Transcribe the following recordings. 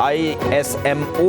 ISMO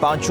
5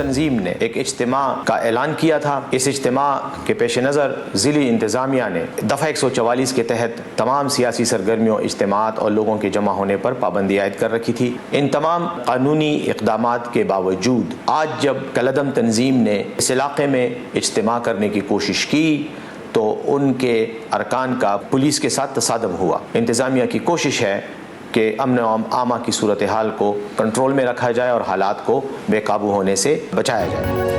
تنظیم نے ایک اجتماع کا اعلان کیا تھا. اس اجتماع کے پیش نظر ضلعی انتظامیہ نے دفعہ 144 کے تحت تمام سیاسی سرگرمیوں، اجتماعات اور لوگوں کے جمع ہونے پر پابندی عائد کر رکھی تھی. ان تمام قانونی اقدامات کے باوجود آج جب کالعدم تنظیم نے اس علاقے میں اجتماع کرنے کی کوشش کی تو ان کے ارکان کا پولیس کے ساتھ تصادم ہوا. انتظامیہ کی کوشش ہے کہ امن و امہ کی صورتحال کو کنٹرول میں رکھا جائے اور حالات کو بے قابو ہونے سے بچایا جائے.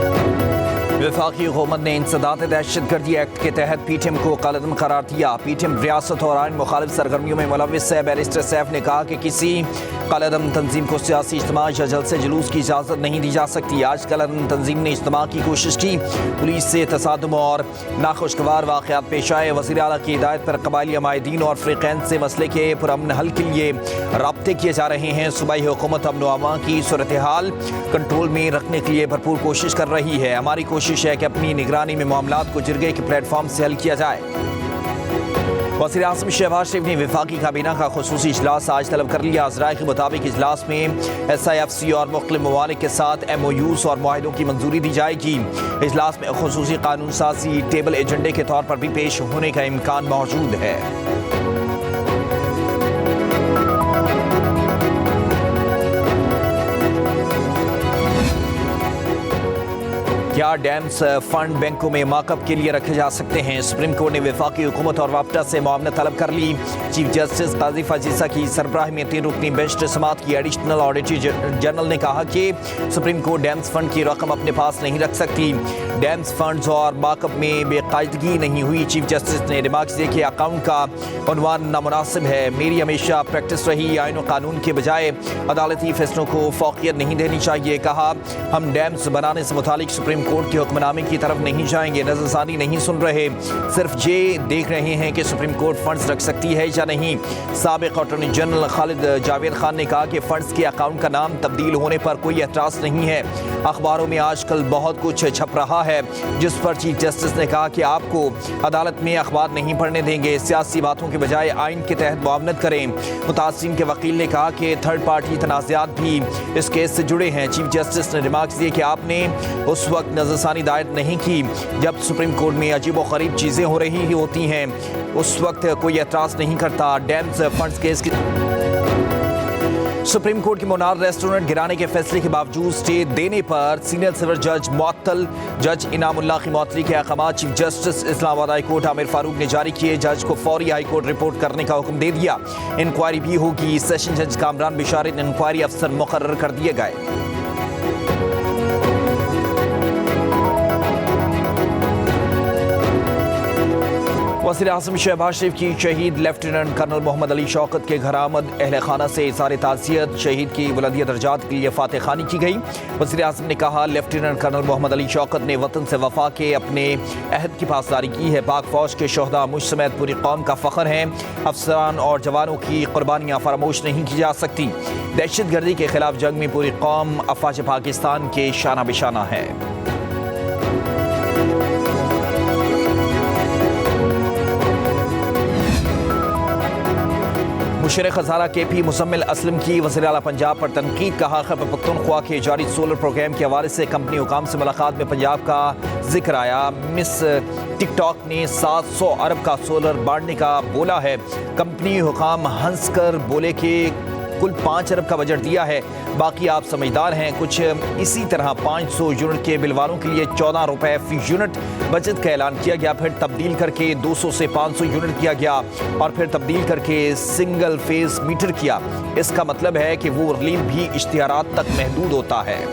وفاقی حکومت نے انسداد دہشت گردی ایکٹ کے تحت پی ٹی ایم کو کالعدم قرار دیا. پی ٹی ایم ریاست اور آئین مخالف سرگرمیوں میں ملوث ہے. بیرسٹر سیف نے کہا کہ کسی کالعدم تنظیم کو سیاسی اجتماع یا جلسے جلوس کی اجازت نہیں دی جا سکتی. آج کالعدم تنظیم نے اجتماع کی کوشش کی، پولیس سے تصادم اور ناخوشگوار واقعات پیش آئے. وزیر اعلیٰ کی ہدایت پر قبائلی عمائدین اور فریقین سے مسئلے کے پرامن حل کے لیے رابطے کیے جا رہے ہیں. صوبائی حکومت امن و امان کی صورتحال کنٹرول میں رکھنے کے لیے بھرپور کوشش کر رہی ہے. ہماری کوشش ہے کہ اپنی نگرانی میں معاملات کو جرگے کے پلیٹ فارم سے حل کیا جائے. وزیر اعظم شہباز شریف نے وفاقی کابینہ کا خصوصی اجلاس آج طلب کر لیا. ذرائع کے مطابق اجلاس میں ایس آئی ایف سی اور مختلف ممالک کے ساتھ ایم او یوز اور معاہدوں کی منظوری دی جائے گی. اجلاس میں خصوصی قانون سازی ٹیبل ایجنڈے کے طور پر بھی پیش ہونے کا امکان موجود ہے. کیا ڈیمز فنڈ بینکوں میں مارک اپ کے لیے رکھے جا سکتے ہیں؟ سپریم کورٹ نے وفاقی حکومت اور وابٹہ سے معاونت طلب کر لی. چیف جسٹس قاضی فاضلہ کی سربراہی میں 3 رکنی بینچ سماعت کی. ایڈیشنل آڈیٹر جنرل نے کہا کہ سپریم کورٹ ڈیمز فنڈ کی رقم اپنے پاس نہیں رکھ سکتی. ڈیمز فنڈز اور مارک اپ میں بے قاعدگی نہیں ہوئی. چیف جسٹس نے ریمارکس دیے کہ اکاؤنٹ کا عنوان نامناسب ہے. میری ہمیشہ پریکٹس رہی آئین و قانون کے بجائے عدالتی فیصلوں کو فوقیت نہیں دینی چاہیے. کہا ہم ڈیمز بنانے سے متعلق سپریم کورٹ کے حکم نامے کی طرف نہیں جائیں گے. نظر ثانی نہیں سن رہے، صرف یہ دیکھ رہے ہیں کہ سپریم کورٹ فنڈز رکھ سکتی ہے یا نہیں. سابق اٹارنی جنرل خالد جاوید خان نے کہا کہ فنڈز کے اکاؤنٹ کا نام تبدیل ہونے پر کوئی اعتراض نہیں ہے. اخباروں میں آج کل بہت کچھ چھپ رہا ہے جس پر چیف جسٹس نے کہا کہ آپ کو عدالت میں اخبار نہیں پڑھنے دیں گے. سیاسی باتوں کے بجائے آئین کے تحت معاونت کریں. متاثرین کے وکیل نے کہا کہ تھرڈ پارٹی تنازعات بھی اس کیس سے جڑے ہیں. چیف جسٹس نے ریمارکس دیے کہ آپ نے اس وقت نظر ثانی دائر نہیں کی جب سپریم کورٹ میں عجیب و غریب چیزیں ہو رہی ہوتی ہیں، اس وقت کوئی اعتراض نہیں کرتا. ڈیمز فنڈز کیس کی سپریم کورٹ کے منار ریسٹورنٹ گرانے کے فیصلے کے باوجود سٹے دینے پر سینئر سول جج معطل. جج انعام اللہ کی معطلی کے احکامات چیف جسٹس اسلام آباد ہائی کورٹ عامر فاروق نے جاری کیے. جج کو فوری ہائی کورٹ رپورٹ کرنے کا حکم دے دیا. انکوائری بھی ہوگی. سیشن جج کامران بشارت انکوائری افسر مقرر کر دیے گئے. وزیر اعظم شہباز شریف کی شہید لیفٹیننٹ کرنل محمد علی شوکت کے گھر آمد. اہل خانہ سے اظہار تعزیت. شہید کی بلندیہ درجات کے لیے فاتح خوانی کی گئی. وزیر اعظم نے کہا لیفٹیننٹ کرنل محمد علی شوکت نے وطن سے وفا کے اپنے عہد کی پاسداری کی ہے. پاک فوج کے شہداء مجھ سمیت پوری قوم کا فخر ہیں. افسران اور جوانوں کی قربانیاں فراموش نہیں کی جا سکتی. دہشت گردی کے خلاف جنگ میں پوری قوم افواج پاکستان کے شانہ بشانہ ہے. مشرق ہزارہ کے پی مزمل اسلم کی وزیر اعلیٰ پنجاب پر تنقید. کہا خیبر پختونخوا کے جاری سولر پروگرام کے حوالے سے کمپنی حکام سے ملاقات میں پنجاب کا ذکر آیا. مس ٹک ٹاک نے 700 ارب کا سولر بانٹنے کا بولا ہے. کمپنی حکام ہنس کر بولے کہ کل 5 ارب کا بجٹ دیا ہے، باقی آپ سمجھدار ہیں. کچھ اسی طرح 500 یونٹ کے بل والوں کے لیے 14 روپے فی یونٹ بجٹ کا اعلان کیا گیا. پھر تبدیل کر کے 200 سے 500 یونٹ کیا گیا اور پھر تبدیل کر کے سنگل فیز میٹر کیا. اس کا مطلب ہے کہ وہ ریلیف بھی اشتہارات تک محدود ہوتا ہے.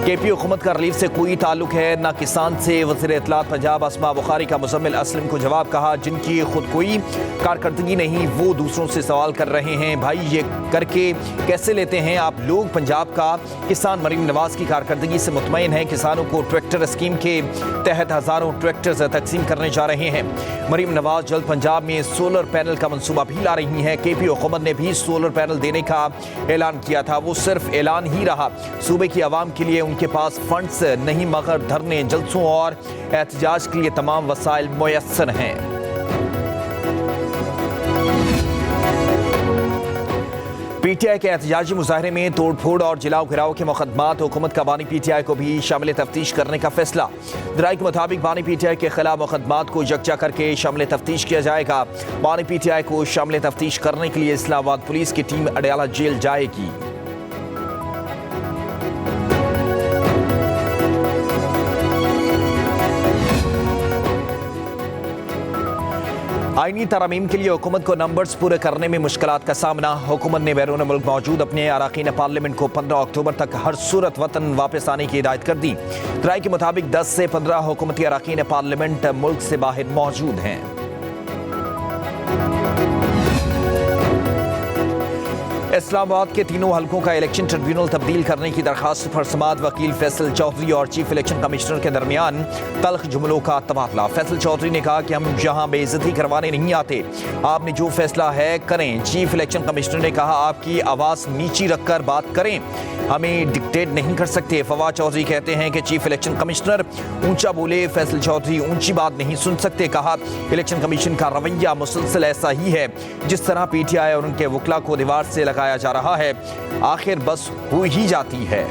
کے پی حکومت کا ریلیف سے کوئی تعلق ہے نہ کسان سے. وزیر اطلاعات پنجاب اسما بخاری کا مزمل اسلم کو جواب. کہا جن کی خود کوئی کارکردگی نہیں وہ دوسروں سے سوال کر رہے ہیں. بھائی یہ کر کے کیسے لیتے ہیں آپ لوگ؟ پنجاب کا کسان مریم نواز کی کارکردگی سے مطمئن ہے. کسانوں کو ٹریکٹر اسکیم کے تحت ہزاروں ٹریکٹرز تقسیم کرنے جا رہے ہیں. مریم نواز جلد پنجاب میں سولر پینل کا منصوبہ بھی لا رہی ہیں. کے پی حکومت نے بھی سولر پینل دینے کا اعلان کیا تھا، وہ صرف اعلان ہی رہا. صوبے کی عوام کے لیے ان کے پاس فنڈز نہیں مگر دھرنے جلسوں اور احتجاج کے لیے تمام وسائل میسر ہیں. پی پی ٹی آئی کے احتجاجی مظاہرے میں توڑ پھوڑ اور جلاؤ گھراؤ کے مقدمات، حکومت کا بانی پی ٹی آئی کو بھی شامل تفتیش کرنے کا فیصلہ۔ ذرائع کے مطابق بانی پی ٹی آئی کے خلاف مقدمات کو یکجا کر کے شامل تفتیش کیا جائے گا۔ بانی پی ٹی آئی کو شامل تفتیش کرنے کے لیے اسلام آباد پولیس کی ٹیم اڈیالہ جیل جائے گی۔ آئینی ترامیم کے لیے حکومت کو نمبرز پورے کرنے میں مشکلات کا سامنا۔ حکومت نے بیرون ملک موجود اپنے اراکین پارلیمنٹ کو 15 اکتوبر تک ہر صورت وطن واپس آنے کی ہدایت کر دی۔ ذرائع کے مطابق 10 سے 15 حکومتی اراکین پارلیمنٹ ملک سے باہر موجود ہیں۔ اسلام آباد کے تینوں حلقوں کا الیکشن ٹریبیونل تبدیل کرنے کی درخواست پر سماعت۔ وکیل فیصل چودھری اور چیف الیکشن کمشنر کے درمیان تلخ جملوں کا تبادلہ۔ فیصل چودھری نے کہا کہ ہم یہاں بے عزتی کروانے نہیں آتے، آپ نے جو فیصلہ ہے کریں۔ چیف الیکشن کمشنر نے کہا آپ کی آواز نیچی رکھ کر بات کریں، ہمیں ڈکٹیٹ نہیں کر سکتے۔ فواد چودھری کہتے ہیں کہ چیف الیکشن کمشنر اونچا بولے، فیصل چودھری اونچی بات نہیں سن سکتے۔ کہا الیکشن کمیشن کا رویہ مسلسل ایسا ہی ہے، جس طرح پی ٹی آئی اور ان کے وکلا کو دیوار سے لگایا جا رہا ہے، آخر بس ہو ہی جاتی ہے۔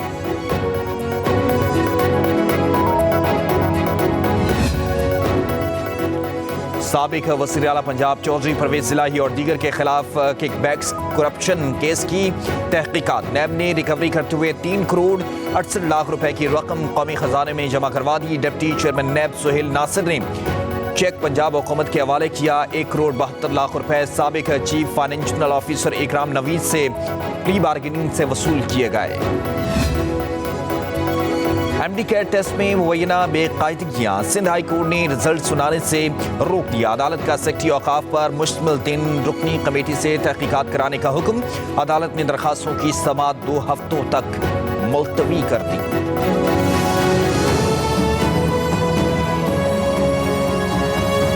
سابق وزیر اعلیٰ پنجاب چودھری پرویز الہی اور دیگر کے خلاف کک بیکس کرپشن کیس کی تحقیقات۔ نیب نے ریکوری کرتے ہوئے 3 کروڑ 68 لاکھ روپے کی رقم قومی خزانے میں جمع کروا دی۔ ڈپٹی چیئرمین نیب سہیل ناصر نے چیک پنجاب حکومت کے حوالے کیا۔ 1 کروڑ 72 لاکھ روپے سابق چیف فائنینشل آفیسر اکرام نوید سے پری بارگیننگ سے وصول کیے گئے۔ ایم ڈی کیٹ ٹیسٹ میں مبینہ بے قاعدگیاں، سندھ ہائی کورٹ نے رزلٹ سنانے سے روک دیا۔ عدالت کا سیکٹری اوقاف پر مشتمل 3 رکنی کمیٹی سے تحقیقات کرانے کا حکم۔ عدالت نے درخواستوں کی سماعت 2 ہفتوں تک ملتوی کر دی۔